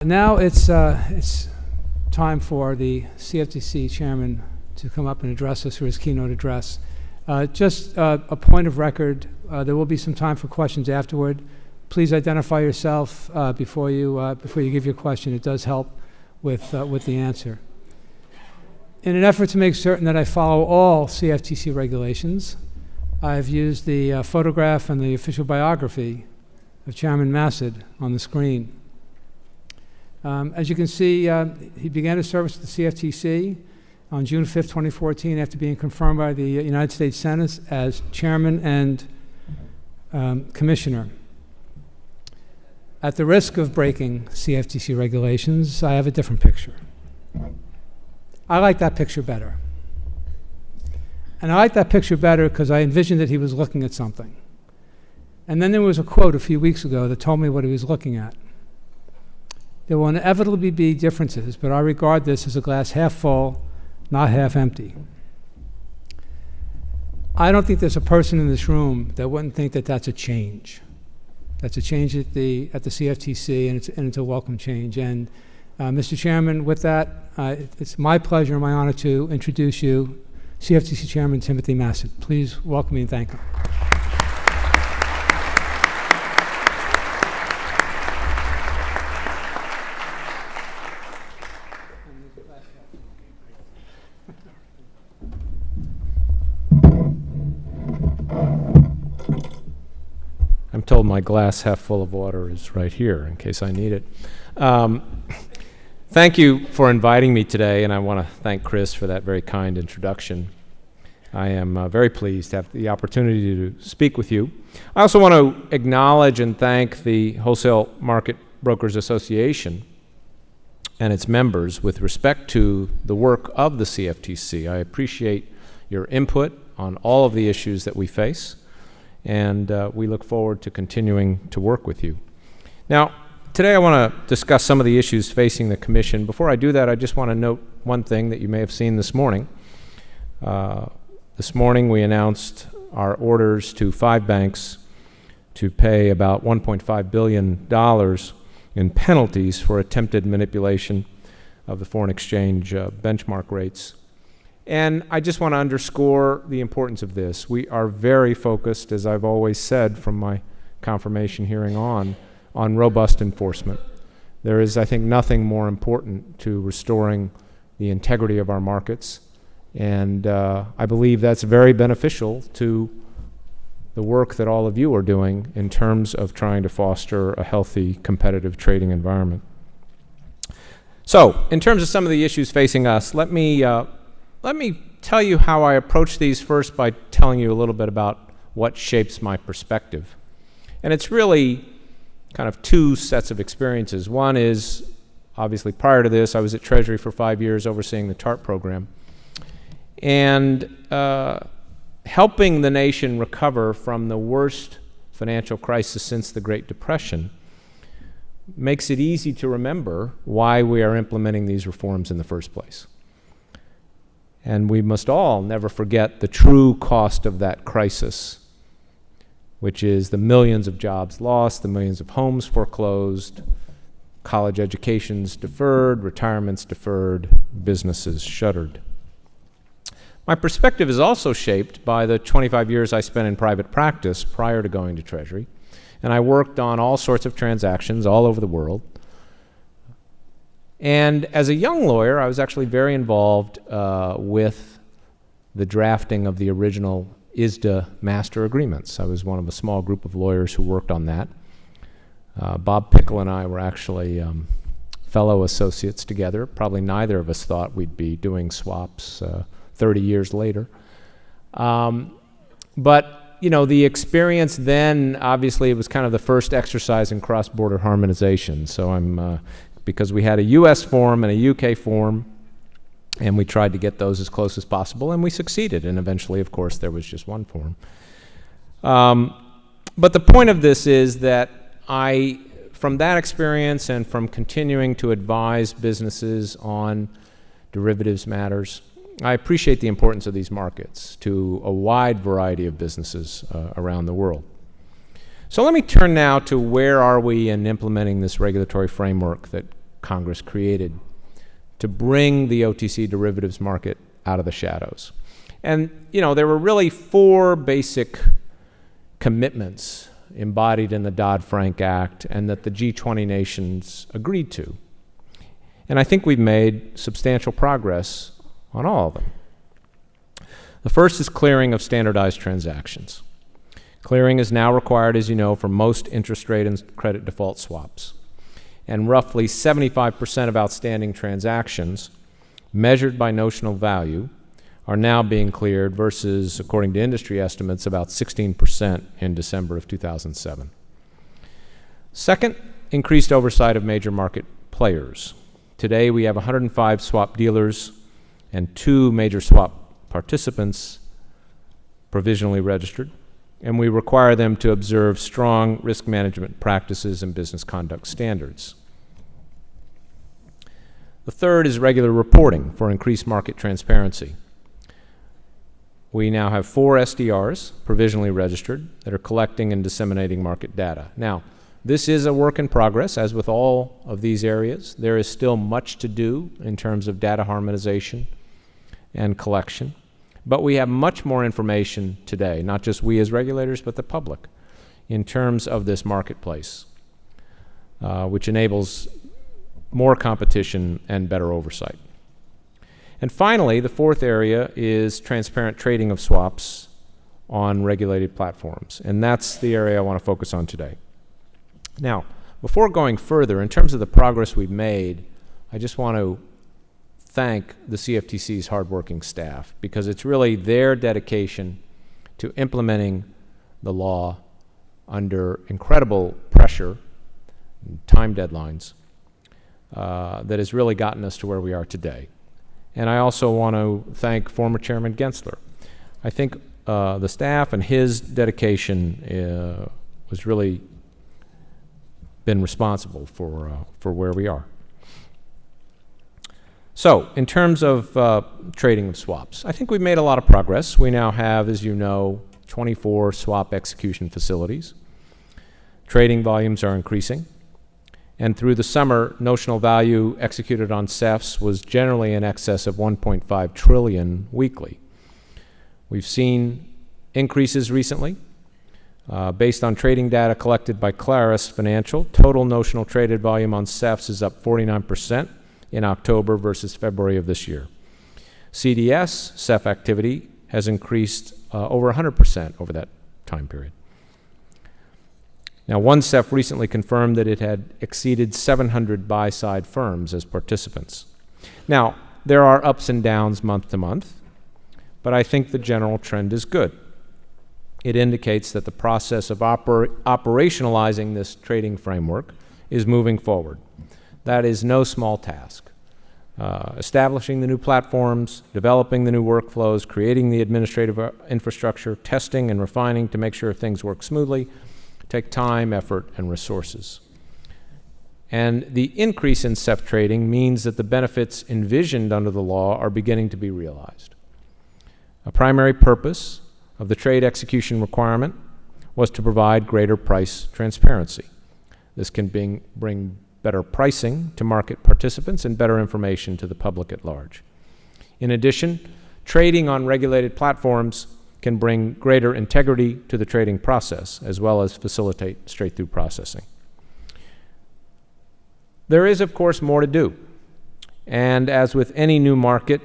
Now it's time for the CFTC chairman to come up and address us for his keynote address. Just a point of record, there will be some time for questions afterward. Please identify yourself before you give your question. It does help with the answer. In an effort to make certain that I follow all CFTC regulations, I've used the photograph and the official biography of Chairman Massad on the screen. As you can see, he began his service at the CFTC on June 5th, 2014, after being confirmed by the United States Senate as chairman and commissioner. At the risk of breaking CFTC regulations, I have a different picture. I like that picture better. And I like that picture better because I envisioned that he was looking at something. And then there was a quote a few weeks ago that told me what he was looking at. There will inevitably be differences, but I regard this as a glass half full, not half empty. I don't think there's a person in this room that wouldn't think that that's a change. That's a change at the CFTC, and it's a welcome change. And Mr. Chairman, with that, it's my pleasure and my honor to introduce you, CFTC Chairman Timothy Massad. Please welcome me and thank him. I'm told my glass half full of water is right here in case I need it. Thank you for inviting me today, and I want to thank Chris for that very kind introduction. I am very pleased to have the opportunity to speak with you. I also want to acknowledge and thank the Wholesale Market Brokers Association and its members with respect to the work of the CFTC. I appreciate your input on all of the issues that we face, and we look forward to continuing to work with you. Now, today I want to discuss some of the issues facing the Commission. Before I do that, I just want to note one thing that you may have seen this morning. This morning we announced our orders to 5 banks to pay about $1.5 billion in penalties for attempted manipulation of the foreign exchange benchmark rates. And I just want to underscore the importance of this. We are very focused, as I've always said from my confirmation hearing on robust enforcement. There is, I think, nothing more important to restoring the integrity of our markets. And I believe that's very beneficial to the work that all of you are doing in terms of trying to foster a healthy, competitive trading environment. So, in terms of some of the issues facing us, let me tell you how I approach these first by telling you a little bit about what shapes my perspective. And it's really kind of 2 sets of experiences. One is, obviously prior to this, I was at Treasury for 5 years overseeing the TARP program. And helping the nation recover from the worst financial crisis since the Great Depression makes it easy to remember why we are implementing these reforms in the first place. And we must all never forget the true cost of that crisis, which is the millions of jobs lost, the millions of homes foreclosed, college educations deferred, retirements deferred, businesses shuttered. My perspective is also shaped by the 25 years I spent in private practice prior to going to Treasury, and I worked on all sorts of transactions all over the world. And as a young lawyer, I was actually very involved with the drafting of the original ISDA master agreements. I was one of a small group of lawyers who worked on that. Bob Pickle and I were actually fellow associates together. Probably neither of us thought we'd be doing swaps 30 years later. But you know, the experience then, obviously, it was kind of the first exercise in cross-border harmonization. So because we had a US form and a UK form, and we tried to get those as close as possible, and we succeeded. And eventually, of course, there was just one form. But the point of this is that from that experience and from continuing to advise businesses on derivatives matters, I appreciate the importance of these markets to a wide variety of businesses around the world. So let me turn now to where are we in implementing this regulatory framework that Congress created to bring the OTC derivatives market out of the shadows. And, there were really 4 basic commitments embodied in the Dodd-Frank Act and that the G20 nations agreed to. And I think we've made substantial progress on all of them. The first is clearing of standardized transactions. Clearing is now required, as you know, for most interest rate and credit default swaps. And roughly 75% of outstanding transactions, measured by notional value, are now being cleared versus, according to industry estimates, about 16% in December of 2007. Second, increased oversight of major market players. Today we have 105 swap dealers and 2 major swap participants provisionally registered, and we require them to observe strong risk management practices and business conduct standards. The third is regular reporting for increased market transparency. We now have 4 SDRs provisionally registered that are collecting and disseminating market data. Now, this is a work in progress, as with all of these areas. There is still much to do in terms of data harmonization and collection. But we have much more information today, not just we as regulators, but the public, in terms of this marketplace, which enables more competition and better oversight. And finally, the fourth area is transparent trading of swaps on regulated platforms. And that's the area I want to focus on today. Now, before going further, in terms of the progress we've made, I just want to thank the CFTC's hardworking staff, because it's really their dedication to implementing the law under incredible pressure and time deadlines that has really gotten us to where we are today. And I also want to thank former Chairman Gensler. I think the staff and his dedication was really been responsible for where we are. So, in terms of trading of swaps, I think we've made a lot of progress. We now have, as you know, 24 swap execution facilities. Trading volumes are increasing. And through the summer, notional value executed on SEFs was generally in excess of 1.5 trillion weekly. We've seen increases recently. Based on trading data collected by Claris Financial, total notional traded volume on SEFs is up 49% in October versus February of this year. CDS SEF activity has increased over 100% over that time period. Now, one SEF recently confirmed that it had exceeded 700 buy-side firms as participants. Now, there are ups and downs month to month, but I think the general trend is good. It indicates that the process of operationalizing this trading framework is moving forward. That is no small task. Establishing the new platforms, developing the new workflows, creating the administrative infrastructure, testing and refining to make sure things work smoothly, take time, effort, and resources. And the increase in SEF trading means that the benefits envisioned under the law are beginning to be realized. A primary purpose of the trade execution requirement was to provide greater price transparency. This can bring better pricing to market participants and better information to the public at large. In addition, trading on regulated platforms can bring greater integrity to the trading process, as well as facilitate straight-through processing. There is, of course, more to do. And as with any new market,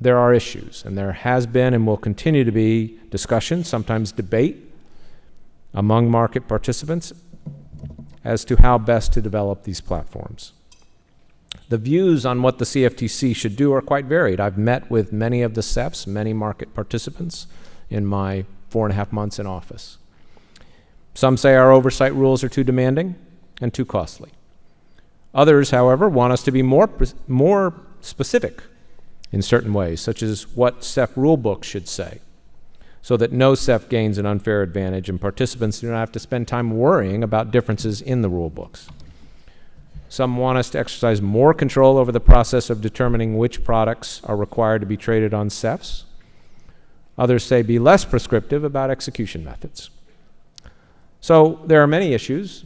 there are issues, and there has been and will continue to be discussion, sometimes debate, among market participants as to how best to develop these platforms. The views on what the CFTC should do are quite varied. I've met with many of the SEFs, many market participants, in my 4.5 months in office. Some say our oversight rules are too demanding and too costly. Others, however, want us to be more specific in certain ways, such as what SEF rulebook should say, so that no SEF gains an unfair advantage and participants do not have to spend time worrying about differences in the rulebooks. Some want us to exercise more control over the process of determining which products are required to be traded on SEFs. Others say be less prescriptive about execution methods. So there are many issues,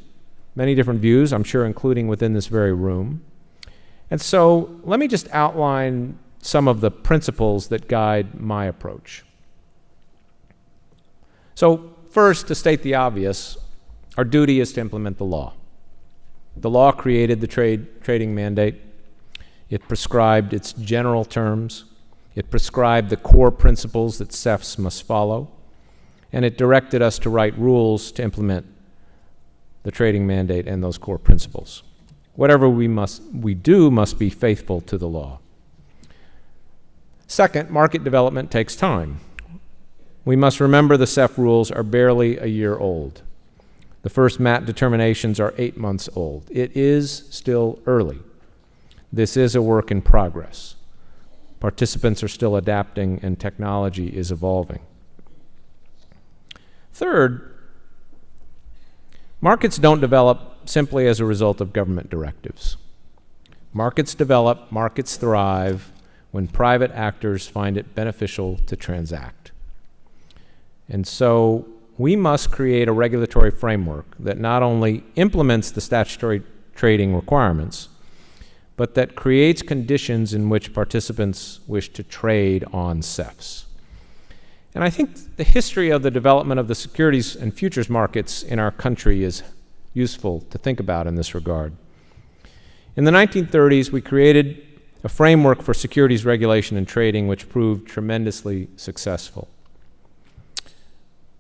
many different views, I'm sure including within this very room. And so let me just outline some of the principles that guide my approach. So first, to state the obvious, our duty is to implement the law. The law created the trading mandate. It prescribed its general terms. It prescribed the core principles that SEFs must follow. And it directed us to write rules to implement the trading mandate and those core principles. Whatever we do must be faithful to the law. Second, market development takes time. We must remember the SEF rules are barely a year old. The first MAT determinations are 8 months old. It is still early. This is a work in progress. Participants are still adapting and technology is evolving. Third, markets don't develop simply as a result of government directives. Markets develop, markets thrive when private actors find it beneficial to transact. And so we must create a regulatory framework that not only implements the statutory trading requirements, but that creates conditions in which participants wish to trade on SEFs. And I think the history of the development of the securities and futures markets in our country is useful to think about in this regard. In the 1930s, we created a framework for securities regulation and trading which proved tremendously successful.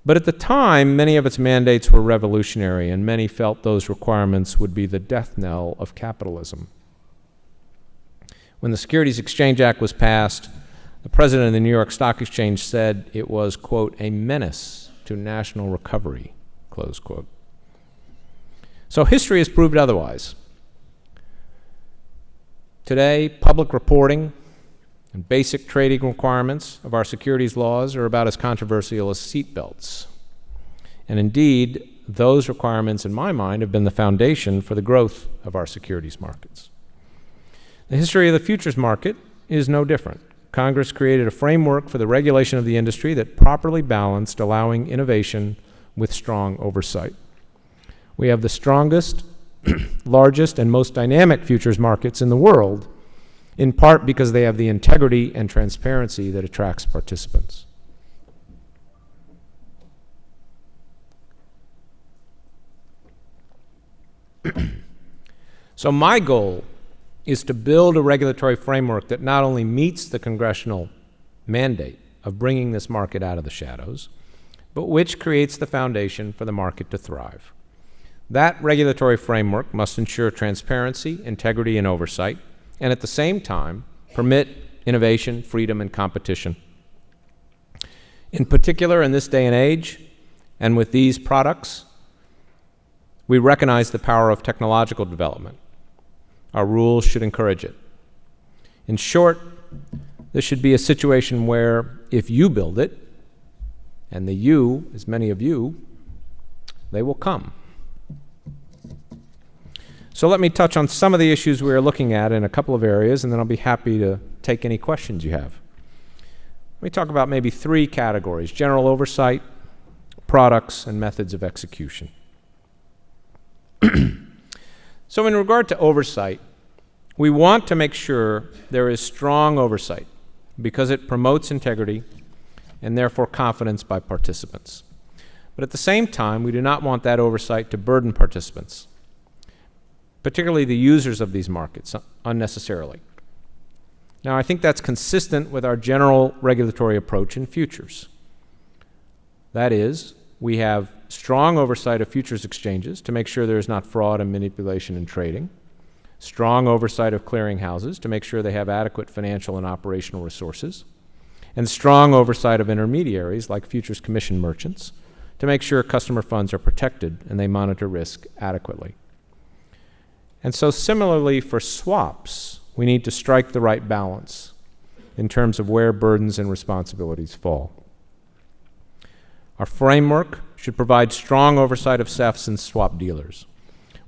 But at the time, many of its mandates were revolutionary, and many felt those requirements would be the death knell of capitalism. When the Securities Exchange Act was passed, the president of the New York Stock Exchange said it was, quote, a menace to national recovery, close quote. So history has proved otherwise. Today, public reporting and basic trading requirements of our securities laws are about as controversial as seatbelts. And indeed, those requirements, in my mind, have been the foundation for the growth of our securities markets. The history of the futures market is no different. Congress created a framework for the regulation of the industry that properly balanced allowing innovation with strong oversight. We have the strongest, largest, and most dynamic futures markets in the world, in part because they have the integrity and transparency that attracts participants. So my goal is to build a regulatory framework that not only meets the congressional mandate of bringing this market out of the shadows, but which creates the foundation for the market to thrive. That regulatory framework must ensure transparency, integrity, and oversight, and at the same time permit innovation, freedom, and competition. In particular, in this day and age, and with these products, we recognize the power of technological development. Our rules should encourage it. In short, this should be a situation where if you build it, and the you is many of you, they will come. So let me touch on some of the issues we are looking at in a couple of areas, and then I'll be happy to take any questions you have. Let me talk about maybe 3 categories: general oversight, products, and methods of execution. So in regard to oversight, we want to make sure there is strong oversight because it promotes integrity and therefore confidence by participants. But at the same time, we do not want that oversight to burden participants, particularly the users of these markets, unnecessarily. Now, I think that's consistent with our general regulatory approach in futures. That is, we have strong oversight of futures exchanges to make sure there is not fraud and manipulation in trading, strong oversight of clearinghouses to make sure they have adequate financial and operational resources, and strong oversight of intermediaries like futures commission merchants to make sure customer funds are protected and they monitor risk adequately. And so similarly for swaps, we need to strike the right balance in terms of where burdens and responsibilities fall. Our framework should provide strong oversight of SEFs and swap dealers.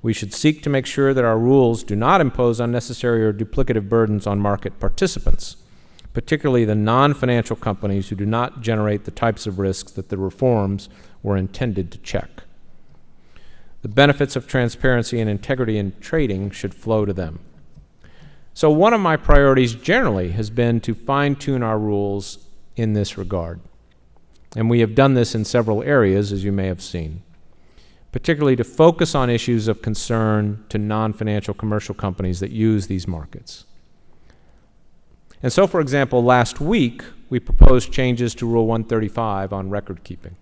We should seek to make sure that our rules do not impose unnecessary or duplicative burdens on market participants, particularly the non-financial companies who do not generate the types of risks that the reforms were intended to check. The benefits of transparency and integrity in trading should flow to them. So one of my priorities generally has been to fine-tune our rules in this regard. And we have done this in several areas, as you may have seen, particularly to focus on issues of concern to non-financial commercial companies that use these markets. And so, for example, last week, we proposed changes to Rule 135 on record keeping.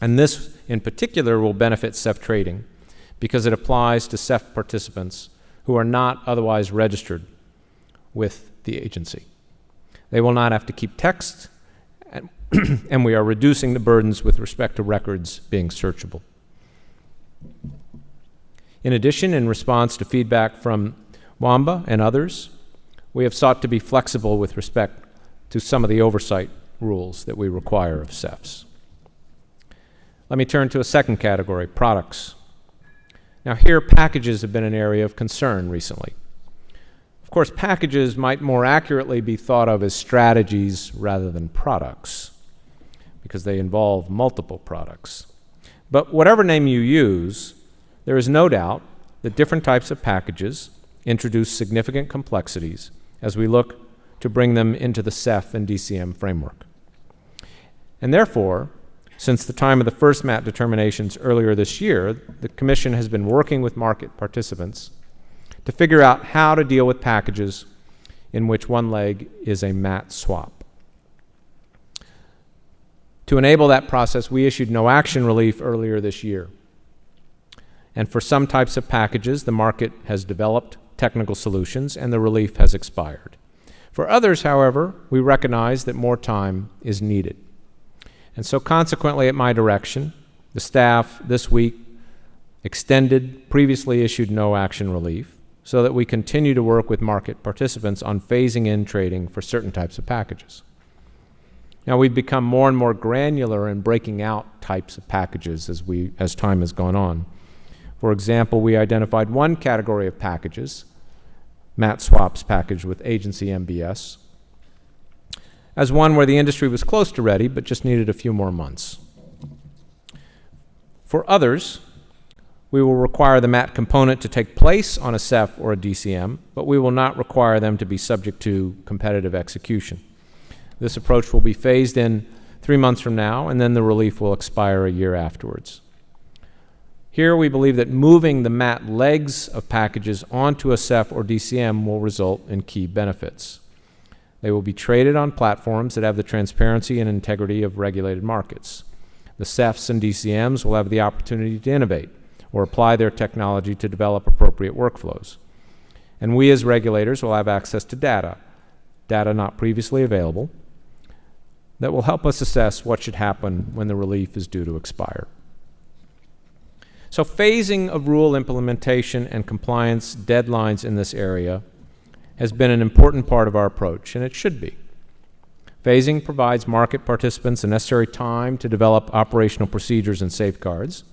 And this, in particular, will benefit SEF trading because it applies to SEF participants who are not otherwise registered with the agency. They will not have to keep text, and we are reducing the burdens with respect to records being searchable. In addition, in response to feedback from WMBAA and others, we have sought to be flexible with respect to some of the oversight rules that we require of SEFs. Let me turn to a second category, products. Now here, packages have been an area of concern recently. Of course, packages might more accurately be thought of as strategies rather than products, because they involve multiple products. But whatever name you use, there is no doubt that different types of packages introduce significant complexities as we look to bring them into the SEF and DCM framework. And therefore, since the time of the first MAT determinations earlier this year, the Commission has been working with market participants to figure out how to deal with packages in which one leg is a MAT swap. To enable that process, we issued no action relief earlier this year. And for some types of packages, the market has developed technical solutions and the relief has expired. For others, however, we recognize that more time is needed. And so consequently, at my direction, the staff this week extended previously issued no action relief so that we continue to work with market participants on phasing in trading for certain types of packages. Now, we've become more and more granular in breaking out types of packages as time has gone on. For example, we identified one category of packages, MAT swaps package with agency MBS, as one where the industry was close to ready but just needed a few more months. For others, we will require the MAT component to take place on a SEF or a DCM, but we will not require them to be subject to competitive execution. This approach will be phased in 3 months from now, and then the relief will expire a year afterwards. Here, we believe that moving the MAT legs of packages onto a SEF or DCM will result in key benefits. They will be traded on platforms that have the transparency and integrity of regulated markets. The SEFs and DCMs will have the opportunity to innovate or apply their technology to develop appropriate workflows. And we as regulators will have access to data not previously available, that will help us assess what should happen when the relief is due to expire. So phasing of rule implementation and compliance deadlines in this area has been an important part of our approach, and it should be. Phasing provides market participants the necessary time to develop operational procedures and safeguards,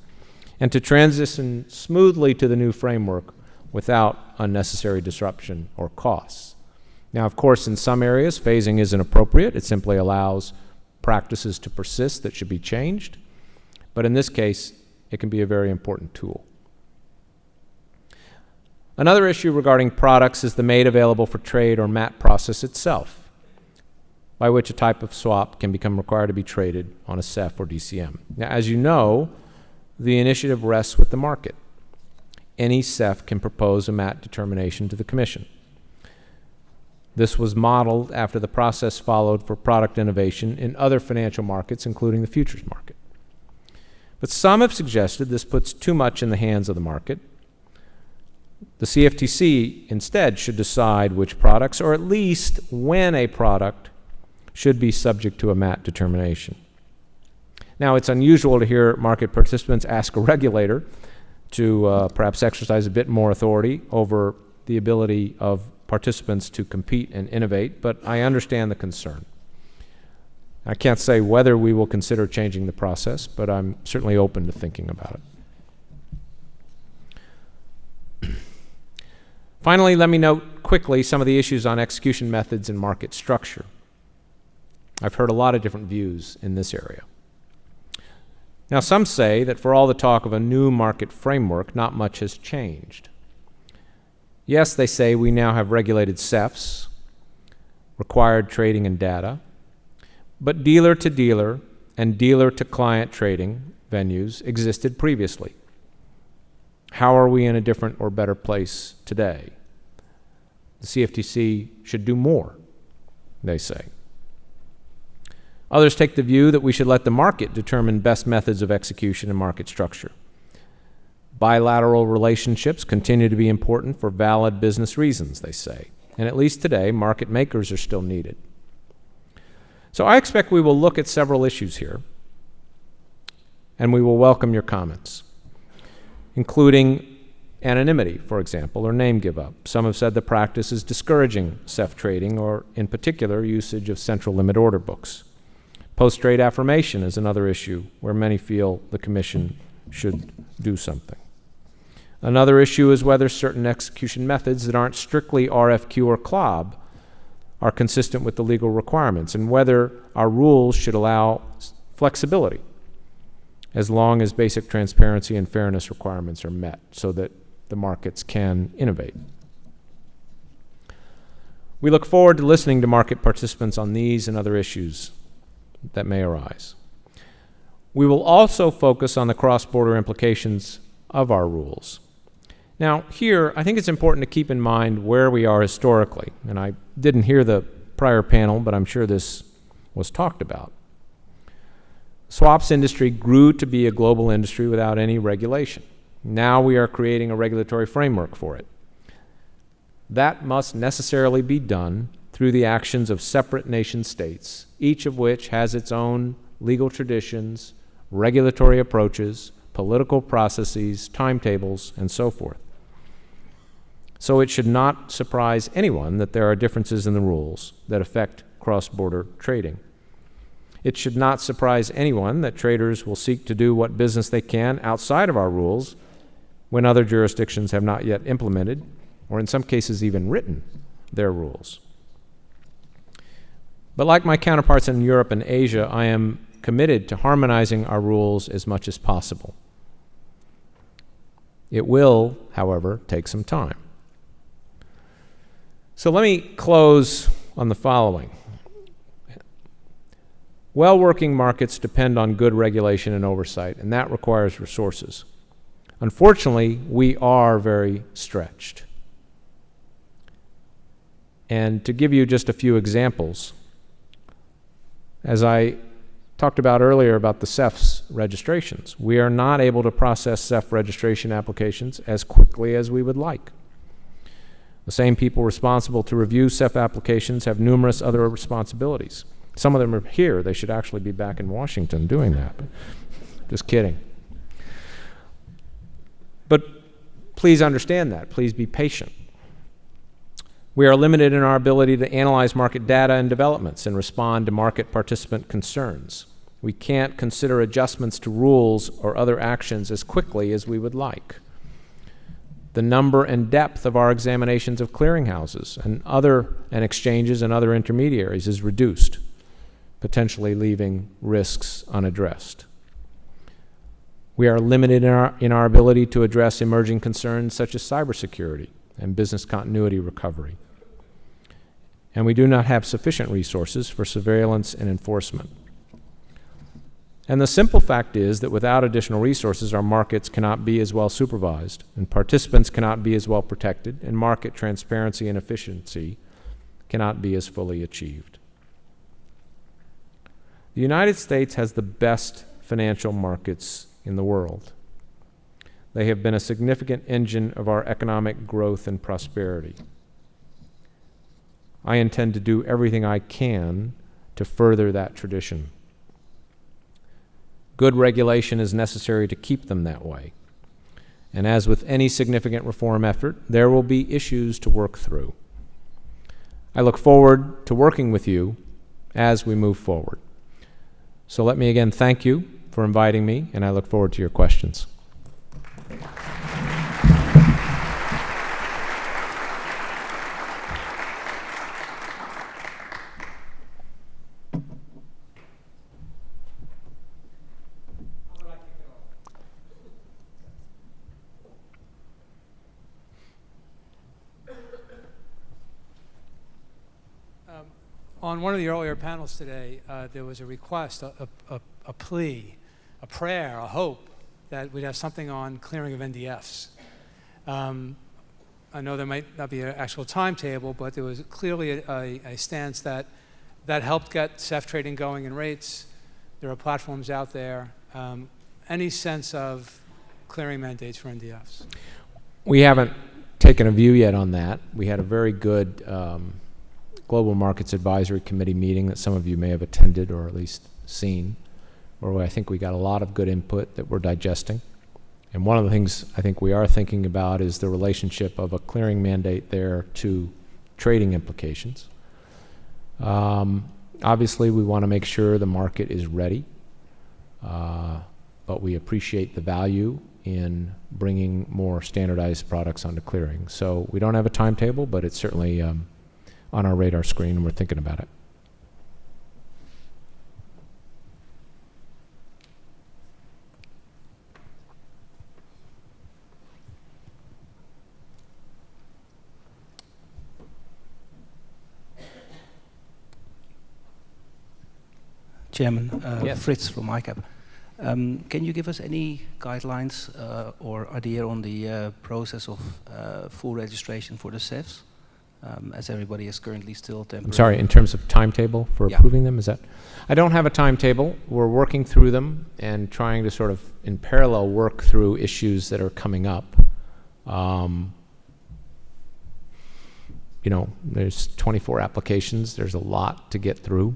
and to transition smoothly to the new framework without unnecessary disruption or costs. Now, of course, in some areas, phasing isn't appropriate. It simply allows practices to persist that should be changed. But in this case, it can be a very important tool. Another issue regarding products is the made available for trade or MAT process itself, by which a type of swap can become required to be traded on a SEF or DCM. Now, as you know, the initiative rests with the market. Any SEF can propose a MAT determination to the Commission. This was modeled after the process followed for product innovation in other financial markets, including the futures market. But some have suggested this puts too much in the hands of the market. The CFTC instead should decide which products, or at least when a product, should be subject to a MAT determination. Now, it's unusual to hear market participants ask a regulator to perhaps exercise a bit more authority over the ability of participants to compete and innovate, but I understand the concern. I can't say whether we will consider changing the process, but I'm certainly open to thinking about it. Finally, let me note quickly some of the issues on execution methods and market structure. I've heard a lot of different views in this area. Now, some say that for all the talk of a new market framework, not much has changed. Yes, they say we now have regulated SEFs, required trading and data, but dealer-to-dealer and dealer-to-client trading venues existed previously. How are we in a different or better place today? The CFTC should do more, they say. Others take the view that we should let the market determine best methods of execution and market structure. Bilateral relationships continue to be important for valid business reasons, they say, and at least today, market makers are still needed. So I expect we will look at several issues here, and we will welcome your comments, including anonymity, for example, or name give-up. Some have said the practice is discouraging SEF trading, or in particular, usage of central limit order books. Post-trade affirmation is another issue where many feel the Commission should do something. Another issue is whether certain execution methods that aren't strictly RFQ or CLOB are consistent with the legal requirements, and whether our rules should allow flexibility as long as basic transparency and fairness requirements are met so that the markets can innovate. We look forward to listening to market participants on these and other issues that may arise. We will also focus on the cross-border implications of our rules. Now, here, I think it's important to keep in mind where we are historically, and I didn't hear the prior panel, but I'm sure this was talked about. Swaps industry grew to be a global industry without any regulation. Now we are creating a regulatory framework for it. That must necessarily be done through the actions of separate nation states, each of which has its own legal traditions, regulatory approaches, political processes, timetables, and so forth. So it should not surprise anyone that there are differences in the rules that affect cross-border trading. It should not surprise anyone that traders will seek to do what business they can outside of our rules when other jurisdictions have not yet implemented, or in some cases even written, their rules. But like my counterparts in Europe and Asia, I am committed to harmonizing our rules as much as possible. It will, however, take some time. So let me close on the following. Well-working markets depend on good regulation and oversight, and that requires resources. Unfortunately, we are very stretched. And to give you just a few examples, as I talked about earlier about the SEF's registrations, we are not able to process SEF registration applications as quickly as we would like. The same people responsible to review SEF applications have numerous other responsibilities. Some of them are here. They should actually be back in Washington doing that. Just kidding. But please understand that. Please be patient. We are limited in our ability to analyze market data and developments and respond to market participant concerns. We can't consider adjustments to rules or other actions as quickly as we would like. The number and depth of our examinations of clearinghouses and exchanges and other intermediaries is reduced, potentially leaving risks unaddressed. We are limited in our ability to address emerging concerns such as cybersecurity and business continuity recovery. And we do not have sufficient resources for surveillance and enforcement. And the simple fact is that without additional resources, our markets cannot be as well supervised, and participants cannot be as well protected, and market transparency and efficiency cannot be as fully achieved. The United States has the best financial markets in the world. They have been a significant engine of our economic growth and prosperity. I intend to do everything I can to further that tradition. Good regulation is necessary to keep them that way. And as with any significant reform effort, there will be issues to work through. I look forward to working with you as we move forward. So let me again thank you for inviting me, and I look forward to your questions. On one of the earlier panels today, there was a request, a plea, a prayer, a hope that we'd have something on clearing of NDFs. I know there might not be an actual timetable, but there was clearly a stance that helped get SEF trading going in rates. There are platforms out there. Any sense of clearing mandates for NDFs? We haven't taken a view yet on that. We had a very good Global Markets Advisory Committee meeting that some of you may have attended or at least seen, where I think we got a lot of good input that we're digesting. And one of the things I think we are thinking about is the relationship of a clearing mandate there to trading implications. Obviously, we want to make sure the market is ready, but we appreciate the value in bringing more standardized products onto clearing. So we don't have a timetable, but it's certainly on our radar screen, and we're thinking about it. Chairman, Yes. Fritz from ICAP. Can you give us any guidelines or idea on the process of full registration for the SEFs, as everybody is currently still temporary? I'm sorry, in terms of timetable for Yeah. approving them, is that? I don't have a timetable. We're working through them and trying to sort of, in parallel, work through issues that are coming up. You know, there's 24 applications. There's a lot to get through.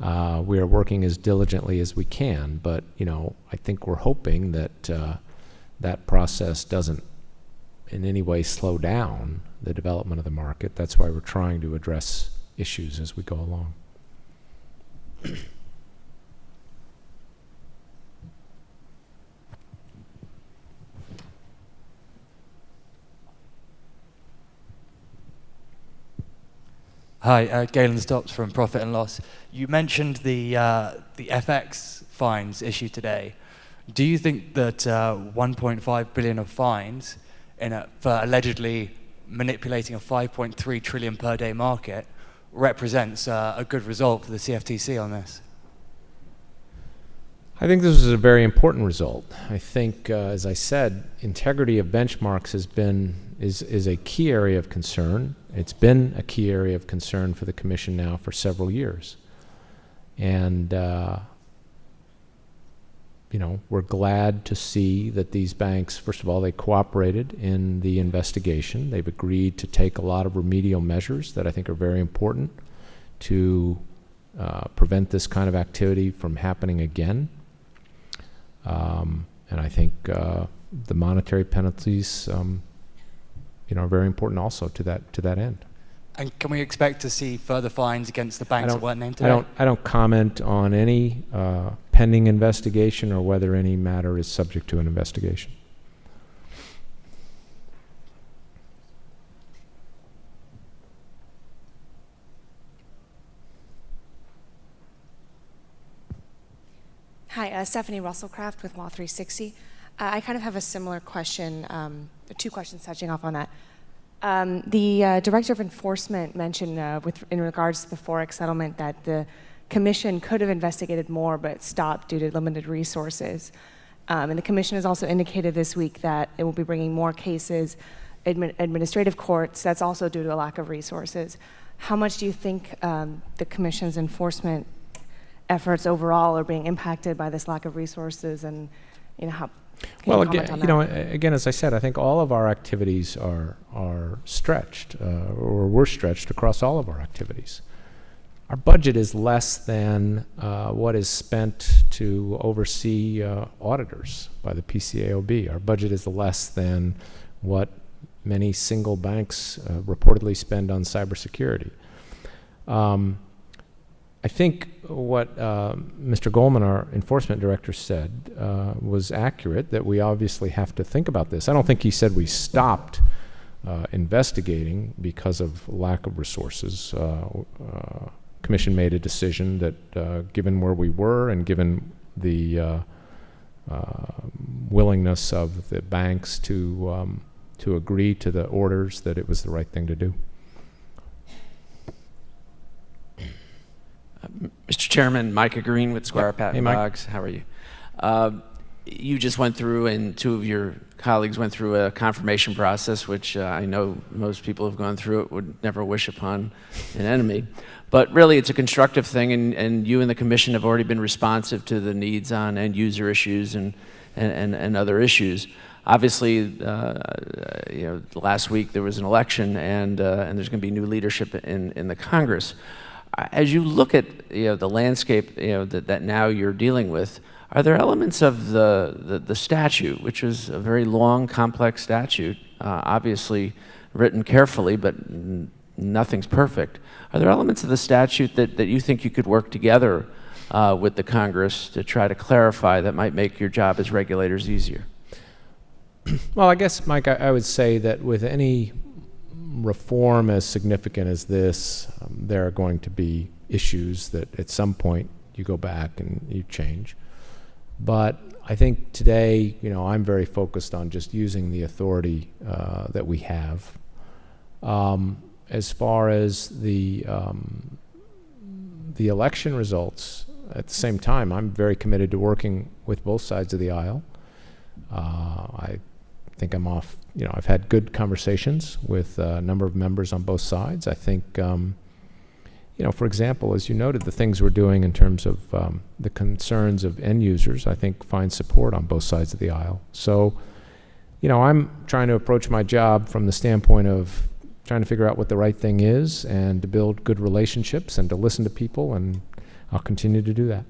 We are working as diligently as we can, but you know, I think we're hoping that that process doesn't in any way slow down the development of the market. That's why we're trying to address issues as we go along. Hi, Galen Stopps from Profit and Loss. You mentioned the FX fines issued today. Do you think that 1.5 billion of fines for allegedly manipulating a 5.3 trillion per day market represents a good result for the CFTC on this? I think this is a very important result. I think, as I said, integrity of benchmarks is a key area of concern. It's been a key area of concern for the Commission now for several years. And, you know, we're glad to see that these banks, first of all, they cooperated in the investigation. They've agreed to take a lot of remedial measures that I think are very important to prevent this kind of activity from happening again. And I think the monetary penalties, you know, are very important also to that end. And can we expect to see further fines against the banks that weren't named today? I don't comment on any pending investigation or whether any matter is subject to an investigation. Hi, Stephanie Russellcraft with Law 360. I kind of have a similar question, two questions touching off on that. The Director of Enforcement mentioned in regards to the Forex settlement that the Commission could have investigated more but stopped due to limited resources. And the Commission has also indicated this week that it will be bringing more cases, administrative courts, that's also due to a lack of resources. How much do you think the Commission's enforcement efforts overall are being impacted by this lack of resources, and you know how? Well, again, as I said, I think all of our activities are stretched, or we're stretched across all of our activities. Our budget is less than what is spent to oversee auditors by the PCAOB. Our budget is less than what many single banks reportedly spend on cybersecurity. I think what Mr. Goldman, our enforcement director, said was accurate, that we obviously have to think about this. I don't think he said we stopped investigating because of lack of resources. Commission made a decision that given where we were and given the willingness of the banks to agree to the orders, that it was the right thing to do. Chairman Micah Green with Squire Yep. Patton Hey, Mike. Boggs. How are you? You just went through, and two of your colleagues went through a confirmation process, which I know most people have gone through it, would never wish upon an enemy. But really, it's a constructive thing, and you and the Commission have already been responsive to the needs on end user issues and other issues. Obviously, last week there was an election, and there's going to be new leadership in the Congress. As you look at the landscape that now you're dealing with, are there elements of the statute, which is a very long, complex statute, obviously written carefully, but nothing's perfect? Are there elements of the statute that you think you could work together with the Congress to try to clarify that might make your job as regulators easier? Well, I guess, Mike, I would say that with any reform as significant as this, there are going to be issues that at some point you go back and you change. But I think today, I'm very focused on just using the authority that we have. As far as the election results, at the same time, I'm very committed to working with both sides of the aisle. I think I'm off. I've had good conversations with a number of members on both sides. I think, for example, as you noted, the things we're doing in terms of the concerns of end users, I think find support on both sides of the aisle. So, I'm trying to approach my job from the standpoint of trying to figure out what the right thing is and to build good relationships and to listen to people, and I'll continue to do that.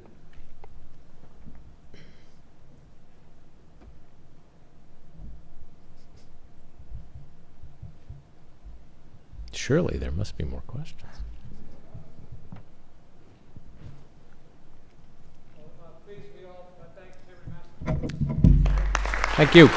Surely there must be more questions. Thank you.